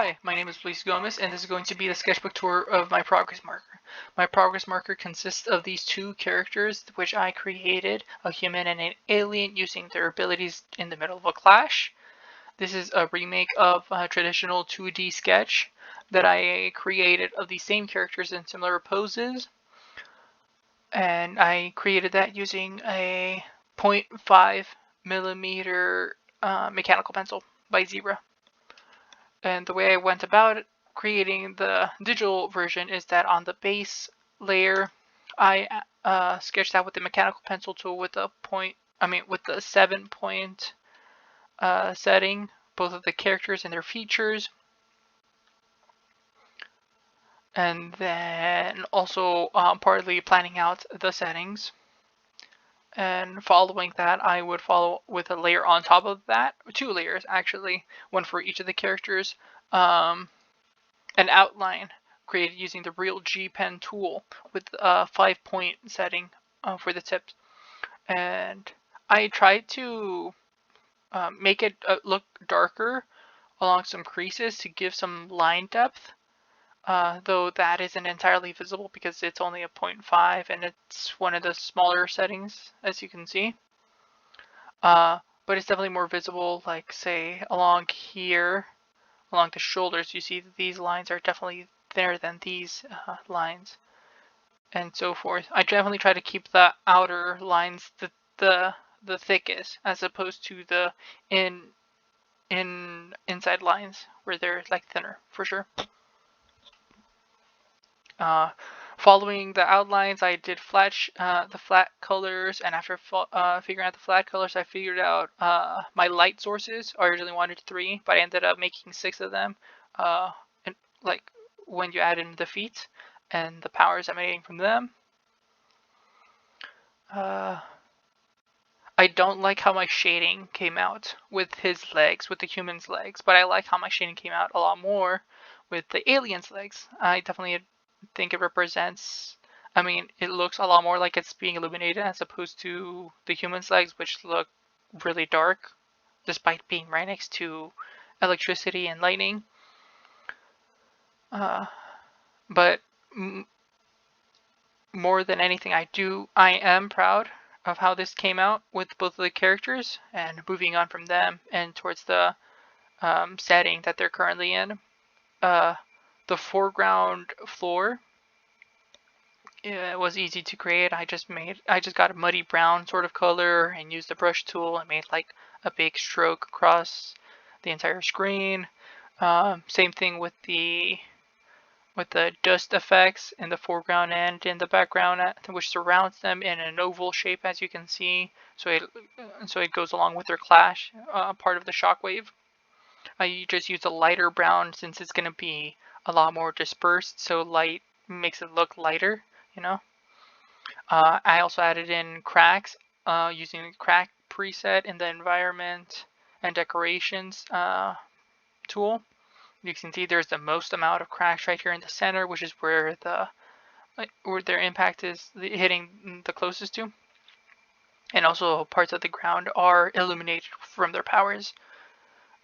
Hi, my name is Luis Gomez, and this is going to be the sketchbook tour of my progress marker. My progress marker consists of these two characters, which I created, a human and an alien, using their abilities in the middle of a clash. This is a remake of a traditional 2D sketch that I created of these same characters in similar poses, and I created that using a 0.5 millimeter mechanical pencil by Zebra. And the way I went about creating the digital version is that on the base layer, I sketched out with the mechanical pencil tool with with the 7-point setting, both of the characters and their features, and then also partly planning out the settings. And following that, I would follow with a layer on top of that, two layers actually, one for each of the characters. An outline created using the Real G Pen tool with a 5-point setting for the tips. And I tried to make it look darker along some creases to give some line depth, though that isn't entirely visible because it's only a 0.5 and it's one of the smaller settings, as you can see. But it's definitely more visible, like say along here, along the shoulders. You see that these lines are definitely thinner than these lines, and so forth. I definitely try to keep the outer lines the thickest, as opposed to the inside lines where they're like thinner for sure. Following the outlines, I did the flat colors, and after figuring out the flat colors, I figured out my light sources. I originally wanted 3, but I ended up making 6 of them. And like when you add in the feet and the powers emanating from them. I don't like how my shading came out with his legs, with the human's legs, but I like how my shading came out a lot more with the alien's legs. I definitely think it represents, it looks a lot more like it's being illuminated as opposed to the human's legs, which look really dark, despite being right next to electricity and lightning. But more than anything, I am proud of how this came out with both of the characters, and moving on from them and towards the setting that they're currently in. The foreground floor, it was easy to create. I just got a muddy brown sort of color and used the brush tool and made like a big stroke across the entire screen. Same thing with the dust effects in the foreground and in the background, which surrounds them in an oval shape, as you can see. So it goes along with their clash, part of the shockwave. I just use a lighter brown since it's going to be a lot more dispersed, so light makes it look lighter, you know. I also added in cracks using the crack preset in the environment and decorations tool. You can see there's the most amount of cracks right here in the center, which is where their impact is hitting the closest to. And also parts of the ground are illuminated from their powers.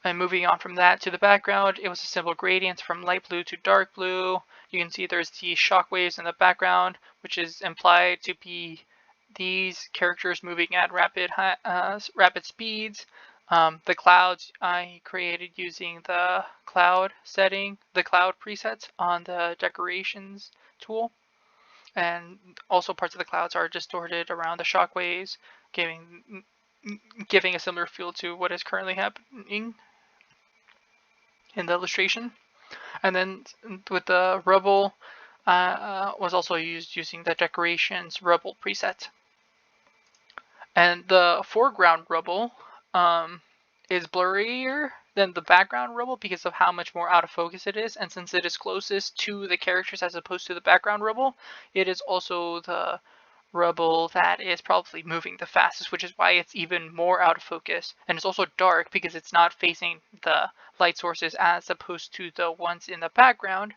And moving on from that to the background, it was a simple gradient from light blue to dark blue. You can see there's the shockwaves in the background, which is implied to be these characters moving at rapid speeds. The clouds I created using the cloud presets on the decorations tool. And also parts of the clouds are distorted around the shockwaves, giving a similar feel to what is currently happening in the illustration. And then with the rubble, was also used using the decorations rubble preset. And the foreground rubble is blurrier than the background rubble because of how much more out of focus it is. And since it is closest to the characters as opposed to the background rubble, it is also the rubble that is probably moving the fastest, which is why it's even more out of focus. And it's also dark because it's not facing the light sources as opposed to the ones in the background,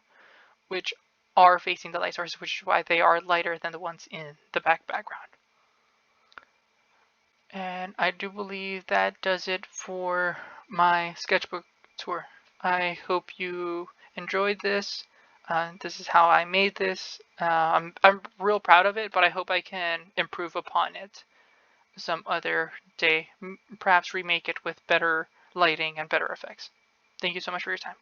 which are facing the light sources, which is why they are lighter than the ones in the background. And I do believe that does it for my sketchbook tour. I hope you enjoyed this. This is how I made this. I'm real proud of it, but I hope I can improve upon it some other day. Perhaps remake it with better lighting and better effects. Thank you so much for your time.